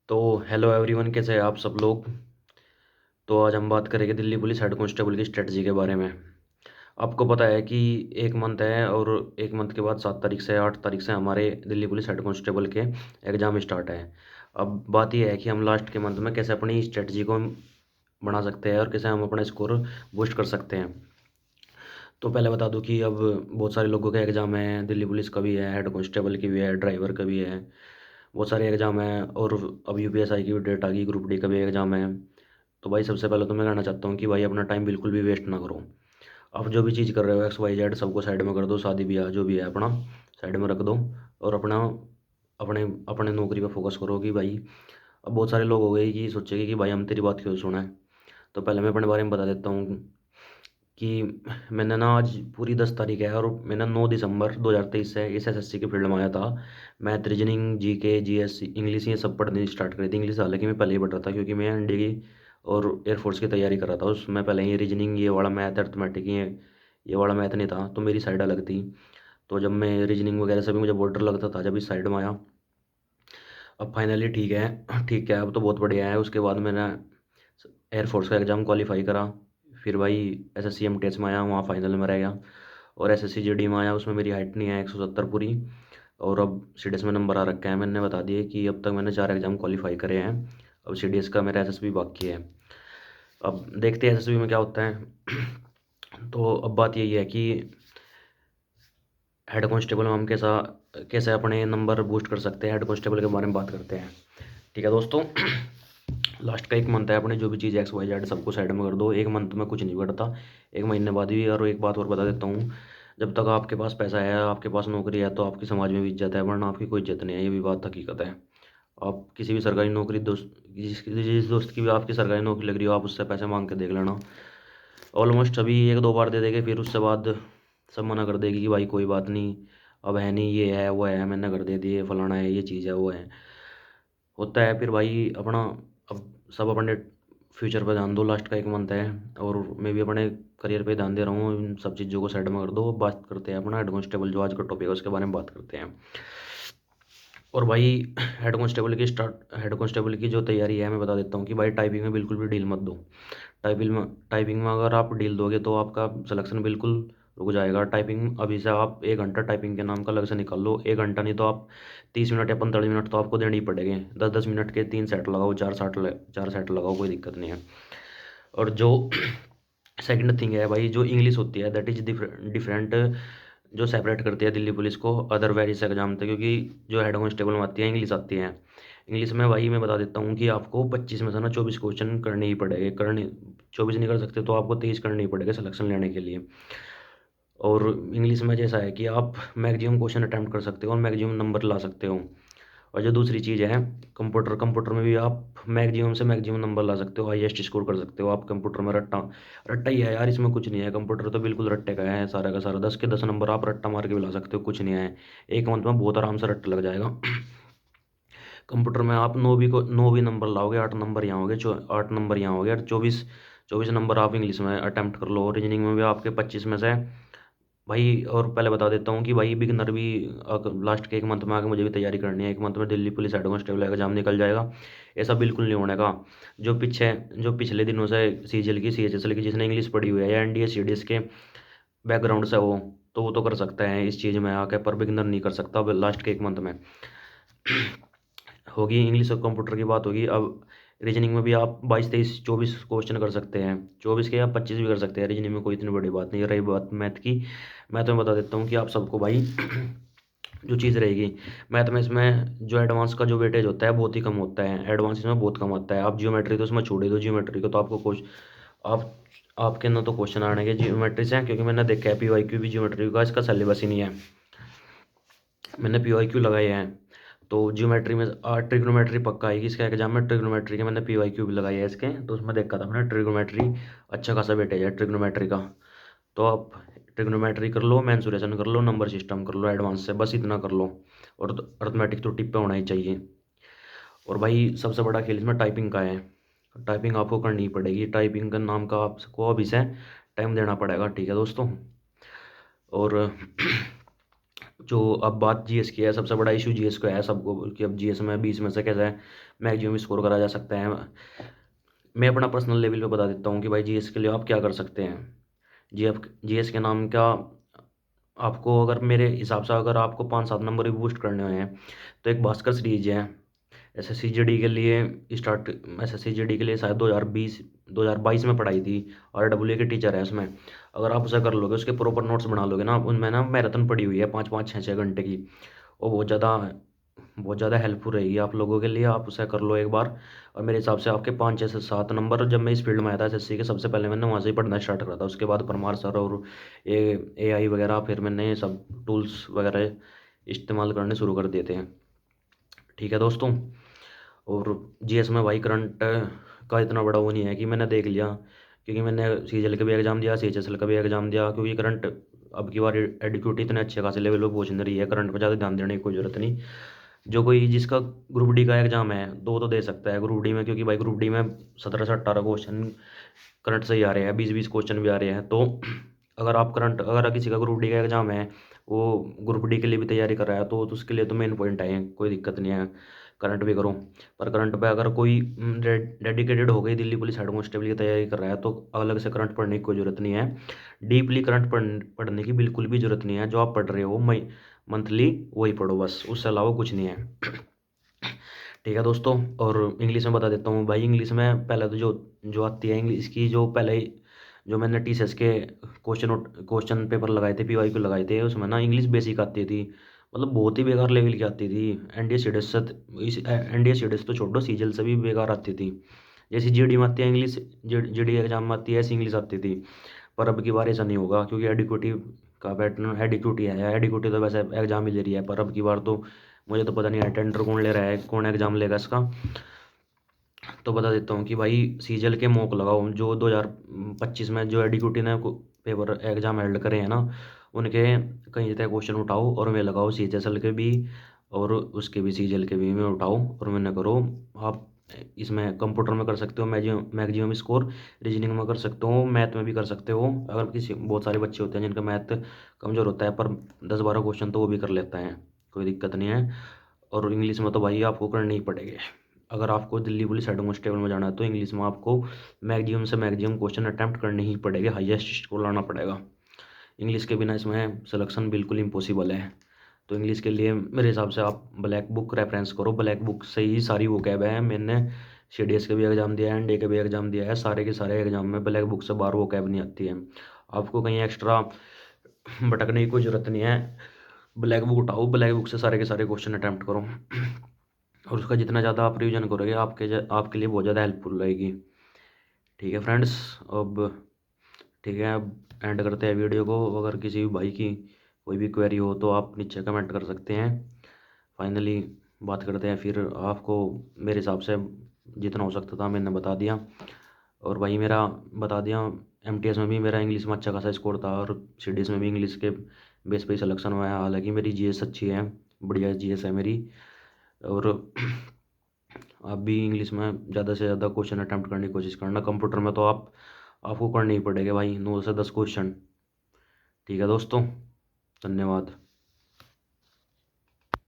तो hello everyone, कैसे हैं आप सब लोग। तो आज हम बात करेंगे दिल्ली पुलिस हेड कांस्टेबल की स्ट्रेटजी के बारे में। आपको पता है कि एक मंथ है और एक मंथ के बाद 7 तारीख से 8 तारीख से हमारे दिल्ली पुलिस हेड कांस्टेबल के एग्ज़ाम स्टार्ट है। अब बात यह है कि हम लास्ट के मंथ में कैसे अपनी स्ट्रेटजी को बना सकते हैं और कैसे हम अपना स्कोर बूस्ट कर सकते हैं। तो पहले बता दूं कि अब बहुत सारे लोगों के एग्ज़ाम है, दिल्ली पुलिस का भी है, हेड कांस्टेबल की भी है, ड्राइवर का भी है, बहुत सारे एग्ज़ाम हैं। और अब यूपीएसआई की भी डेट आ गई, ग्रुप डी का भी एग्ज़ाम है। तो भाई सबसे पहले तो मैं कहना चाहता हूँ कि भाई अपना टाइम बिल्कुल भी वेस्ट ना करो। आप जो भी चीज़ कर रहे हो एक्स वाई जेड सबको साइड में कर दो, शादी ब्याह जो भी है अपना साइड में रख दो और अपना अपने अपने नौकरी पे फोकस करो कि भाई। अब बहुत सारे लोग हो गए कि सोचेंगे कि भाई हम तेरी बात क्यों सुना है। तो पहले मैं अपने बारे में बता देता हूँ कि मैंने ना आज पूरी 10 तारीख है और मैंने 9 दिसंबर 2023 से इस एसएससी की फील्ड में आया था। Math, reasoning, GK, GS, English ये सब पढ़नी स्टार्ट करी थी। इंग्लिश हालांकि मैं पहले ही पढ़ रहा था क्योंकि मैं एनडी की और एयरफोर्स की तैयारी कर रहा था। उसमें पहले ही रीजनिंग ये वाला मैथ, अर्थमेटिक ये वाला मैथ नहीं था, तो मेरी साइड अलग थी। तो जब मैं रीजनिंग वगैरह से भी मुझे बॉर्डर लगता था जब इस साइड में आया। अब फाइनली ठीक है, ठीक है, अब तो बहुत बढ़िया है। उसके बाद मैंने एयरफोर्स का एग्ज़ाम क्वालिफाई करा। फिर भाई एसएससी एमटीएस में आया, वहाँ फाइनल में रह गया। और एसएससी जीडी में आया, उसमें मेरी हाइट नहीं है 170 पूरी। और अब सीडीएस में नंबर आ रखा है, मैंने बता दिए कि अब तक मैंने 4 एग्ज़ाम क्वालिफाई करे हैं। अब सीडीएस का मेरा एसएसबी बाकी है। अब देखते हैं एसएसबी में क्या होता है। तो अब बात यही है कि हेड कांस्टेबल में हम कैसा कैसे अपने नंबर बूस्ट कर सकते हैं, हेड कांस्टेबल के बारे में बात करते हैं। ठीक है दोस्तों। लास्ट का एक मंथ है, अपने जो भी चीज़ एक्स वाई जेड सबको साइड में कर दो। एक मंथ में कुछ नहीं बढ़ता, एक महीने बाद भी। और एक बात और बता देता हूँ, जब तक आपके पास पैसा है, आपके पास नौकरी है, तो आपकी समाज में भी इज्जत है, वरना आपकी कोई इज्जत नहीं है। ये भी बात हकीकत है। आप किसी भी सरकारी नौकरी दोस्त जिस दोस्त की भी आपकी सरकारी नौकरी लग रही हो, आप उससे पैसे मांग के देख लेना। ऑलमोस्ट सभी एक दो बार दे देंगे, फिर उससे बाद सब मना कर देगी कि भाई कोई बात नहीं, अब है नहीं, ये है वो है, मैंने कर दे दिए, फलाना है, ये चीज़ है वो है, होता है। फिर भाई अपना अब सब अपने फ्यूचर पे ध्यान दो। लास्ट का एक मंथ है और मैं भी अपने करियर पे ध्यान दे रहा हूँ। इन सब चीज़ों को साइड में कर दो। बात करते हैं अपना हेड कांस्टेबल, जो आज का टॉपिक है उसके बारे में बात करते हैं। और भाई हेड कांस्टेबल की जो तैयारी है मैं बता देता हूँ कि भाई टाइपिंग में बिल्कुल भी ढील मत दो। टाइपिंग में अगर आप ढील दोगे तो आपका सिलेक्शन बिल्कुल रुक जाएगा। टाइपिंग अभी से आप 1 घंटा टाइपिंग के नाम का अलग से निकाल लो। 1 घंटा नहीं तो आप 30 मिनट या 45 मिनट तो आपको देने ही पड़ेंगे। 10-10 मिनट के 3 सेट लगाओ, 4 सेट लगाओ, कोई दिक्कत नहीं है। और जो सेकंड थिंग है भाई, जो इंग्लिश होती है दैट इज डिफरेंट, जो सेपरेट करती है दिल्ली पुलिस को अदर वेरियस एग्जाम थे। क्योंकि जो हेड कांस्टेबल में आती है इंग्लिश आती है। इंग्लिश में भाई मैं बता देता हूँ कि आपको 25 में से ना 24 क्वेश्चन करने ही पड़ेंगे। करने 24 नहीं कर सकते तो आपको 23 करने ही पड़ेगा सिलेक्शन लेने के लिए। और इंग्लिश में जैसा है कि आप मैक्सिमम क्वेश्चन अटैम्प्ट कर सकते हो और मैक्सिमम नंबर ला सकते हो। और जो दूसरी चीज़ है कंप्यूटर में भी आप मैक्सिमम से मैक्सिमम नंबर ला सकते हो, हाईएस्ट स्कोर कर सकते हो। आप कंप्यूटर में रट्टा रट्टा ही है यार, इसमें कुछ नहीं है। कंप्यूटर तो बिल्कुल रट्टे का है सारा का सारा। 10 के 10 नंबर आप रट्टा मार के भी ला सकते हो, कुछ नहीं है। एक मंथ में बहुत आराम से रट्टा लग जाएगा। कंप्यूटर में आप 9 भी नंबर लाओगे, 8 नंबर यहाँ हो गए, 8 नंबर यहाँ हो गए, और 24 24 नंबर आप इंग्लिश में अटैम्प्ट कर लो। रीजनिंग में भी आपके 25 में से भाई। और पहले बता देता हूँ कि भाई बिगनर भी लास्ट के एक मंथ में आके मुझे भी तैयारी करनी है। एक मंथ में Delhi police head constable exam निकल जाएगा। ऐसा बिल्कुल नहीं होने का। जो पिछले दिनों से सीजीएल की, सीएचएसएल की जिसने इंग्लिश पढ़ी हुई है या एनडीए सीडीएस के बैकग्राउंड से हो, तो वो तो कर सकता है इस चीज़ में आके, पर बिगनर नहीं कर सकता लास्ट के एक मंथ में। होगी इंग्लिश और कंप्यूटर की बात होगी। अब रीजनिंग में भी आप 22 23 24 क्वेश्चन कर सकते हैं। 24 के या 25 भी कर सकते हैं। रीजनिंग में कोई इतनी बड़ी बात नहीं है। रही बात मैथ की, मैं तुम्हें बता देता हूँ कि आप सबको भाई जो चीज़ रहेगी मैथ में, इसमें जो एडवांस का जो वेटेज होता है बहुत ही कम होता है। एडवांस इसमें बहुत कम आता है। आप जियोमेट्री तो उसमें छोड़ ही दो, जियोमेट्री को तो आपको आप आपके ना तो क्वेश्चन आने के जियोमेट्री से हैं, क्योंकि मैंने देखा है पीवाईक्यू भी जियोमेट्री का इसका सिलेबस ही नहीं है। मैंने पीवाईक्यू लगाए हैं। तो जियोमेट्री में ट्रिग्नोमेट्री पक्का आएगी इसका एग्जाम में। ट्रिग्नोमेट्री के मैंने पीवाईक्यू भी लगाई है इसके, तो उसमें देखा था मैंने ट्रिग्नोमेट्री अच्छा खासा वेटेज है ट्रिग्नोमेट्री का। तो आप ट्रिग्नोमेट्री कर लो, मेंसुरेशन कर लो, नंबर सिस्टम कर लो एडवांस से, बस इतना कर लो। और अर्थमेटिक तो टिप पे होना ही चाहिए। और भाई सबसे बड़ा खेल इसमें टाइपिंग का है। टाइपिंग आपको करनी ही पड़ेगी। टाइपिंग का नाम का आपको अभी से टाइम देना पड़ेगा, ठीक है दोस्तों। और जो अब बात जीएस की है, सबसे बड़ा इशू जीएस का है सबको कि अब जीएस में 20 में से कैसे मैक्सिमम स्कोर करा जा सकता है। मैं अपना पर्सनल लेवल पे बता देता हूँ कि भाई जीएस के लिए आप क्या कर सकते हैं। जीएस के नाम का आपको, अगर मेरे हिसाब से अगर आपको 5-7 नंबर भी बूस्ट करने हुए हैं तो एक भास्कर सीरीज है एसएससी जीडी के लिए। स्टार्ट एसएससी जीडी के लिए शायद 2022 में पढ़ाई थी। और डब्ल्यू के टीचर है उसमें। अगर आप उसे कर लोगे, उसके प्रॉपर नोट्स बना लोगे ना, उनमें ना मैराथन पड़ी हुई है 5-5 6-6 घंटे की। वो बहुत ज़्यादा हेल्पफुल रहेगी आप लोगों के लिए। आप उसे कर लो एक बार। और मेरे हिसाब से आपके 5 6 से 7 नंबर, जब मैं इस फील्ड में आया था एसएससी के, सबसे पहले मैंने वहाँ से ही पढ़ना स्टार्ट करा था। उसके बाद परमार सर और एआई वगैरह, फिर मैंने ये सब टूल्स वगैरह इस्तेमाल करने शुरू कर दिए थे। ठीक है दोस्तों। और जीएस में भाई करंट का इतना बड़ा वो नहीं है कि मैंने देख लिया, क्योंकि मैंने सीजीएल का भी एग्ज़ाम दिया, सीएचएसएल का भी एग्ज़ाम दिया। क्योंकि करंट अब की बार एडिक्यूटी इतने अच्छे खासे लेवल पे पहुंच नहीं रही है, करंट पर ज़्यादा ध्यान देने की कोई ज़रूरत नहीं। जो कोई जिसका ग्रुप डी का एग्ज़ाम है, दो तो दे सकता है ग्रुप डी में, क्योंकि भाई ग्रुप डी में 17 से 18 क्वेश्चन करंट से ही आ रहे हैं, 20-20 क्वेश्चन भी आ रहे हैं। तो अगर किसी का ग्रुप डी का एग्ज़ाम है, वो ग्रुप डी के लिए भी तैयारी कर रहा है, तो उसके लिए तो मेन पॉइंट है, कोई दिक्कत नहीं है, करंट भी करो। पर करंट पे अगर कोई डेडिकेटेड हो गई, दिल्ली पुलिस हेड कांस्टेबल की तैयारी कर रहा है, तो अलग से करंट पढ़ने की कोई ज़रूरत नहीं है। डीपली करंट पढ़ने की बिल्कुल भी ज़रूरत नहीं है। जो आप पढ़ रहे हो मई मंथली, वही पढ़ो बस, उससे अलावा कुछ नहीं है। ठीक है दोस्तों। और इंग्लिश में बता देता हूँ भाई। इंग्लिश में पहले तो जो जो आती है इंग्लिश की, जो पहले ही जो मैंने टीसीएस के क्वेश्चन पेपर लगाए थे, पीवाईक्यू लगाए थे, उसमें ना इंग्लिश बेसिक आती थी। मतलब बहुत ही बेकार लेवल की आती थी। एनडीए सीडीएस से, इस एनडीए सीडीएस तो छोड़ो, सीजीएल से भी बेकार आती थी। जैसी जीडी में आती है इंग्लिश, जीडी एग्जाम में आती है, ऐसी इंग्लिश आती थी। पर अब की बार ऐसा नहीं होगा, क्योंकि एडिक्यूटी का पैटर्न एडिक्यूटी है। एडिक्यूटी तो वैसे एग्जाम ही ले रही है, पर अब की बार तो मुझे तो पता नहीं है टेंडर कौन ले रहा है, कौन एग्जाम लेगा इसका। तो बता देता हूँ कि भाई सीजल के मॉक लगाओ, जो 2025 में जो एडिक्यूटी ने पेपर एग्जाम हेल्ड करे हैं ना, उनके कहीं तरह क्वेश्चन उठाओ और मैं लगाओ सीएचएसएल के भी, और उसके भी सीजल के भी में उठाओ और मैंने करो। आप इसमें कंप्यूटर में कर सकते हो मैक्सिमम स्कोर, रीजनिंग में कर सकते हो, मैथ में भी कर सकते हो। अगर किसी बहुत सारे बच्चे होते हैं जिनका मैथ कमज़ोर होता है, पर 10-12 क्वेश्चन तो वो भी कर लेता है, कोई दिक्कत नहीं है। और इंग्लिश में तो भाई आपको करने ही पड़ेंगे। अगर आपको दिल्ली पुलिस हेड कांस्टेबल में जाना है, तो इंग्लिश में आपको मैक्सिमम से मैक्सिमम क्वेश्चन अटैम्प्ट करने ही पड़ेंगे, हाईएस्ट स्कोर लाना पड़ेगा। इंग्लिश के बिना इसमें सिलेक्शन बिल्कुल इम्पॉसिबल है। तो इंग्लिश के लिए मेरे हिसाब से आप ब्लैक बुक रेफरेंस करो। ब्लैक बुक से ही सारी वो कैब है। मैंने सीडीएस के भी एग्ज़ाम दिया है, एनडीए के भी एग्ज़ाम दिया है, सारे के सारे एग्जाम में ब्लैक बुक से बाहर वो कैब नहीं आती है। आपको कहीं एक्स्ट्रा भटकने की कोई ज़रूरत नहीं है। ब्लैक बुक उठाओ, ब्लैक बुक से सारे के सारे क्वेश्चन अटैम्प्ट करो। और उसका जितना ज़्यादा आप रिवीजन करोगे, आपके लिए बहुत ज़्यादा हेल्पफुल रहेगी। ठीक है फ्रेंड्स। अब ठीक है, अब एंड करते हैं वीडियो को। अगर किसी भी भाई की कोई भी क्वेरी हो तो आप नीचे कमेंट कर सकते हैं। फाइनली बात करते हैं फिर। आपको मेरे हिसाब से जितना हो सकता था मैंने बता दिया। और भाई मेरा बता दिया, एमटीएस में भी मेरा इंग्लिश में अच्छा खासा स्कोर था, और सीडीएस में भी इंग्लिश के बेस पे सिलेक्शन हुआ है। हालांकि मेरी जीएस अच्छी है, बढ़िया जीएस है मेरी। और आप भी इंग्लिश में ज़्यादा से ज़्यादा क्वेश्चन अटैम्प्ट करने की कोशिश करना। कंप्यूटर में तो आपको करने ही पड़ेगा भाई, 9 से 10 क्वेश्चन। ठीक है दोस्तों, धन्यवाद।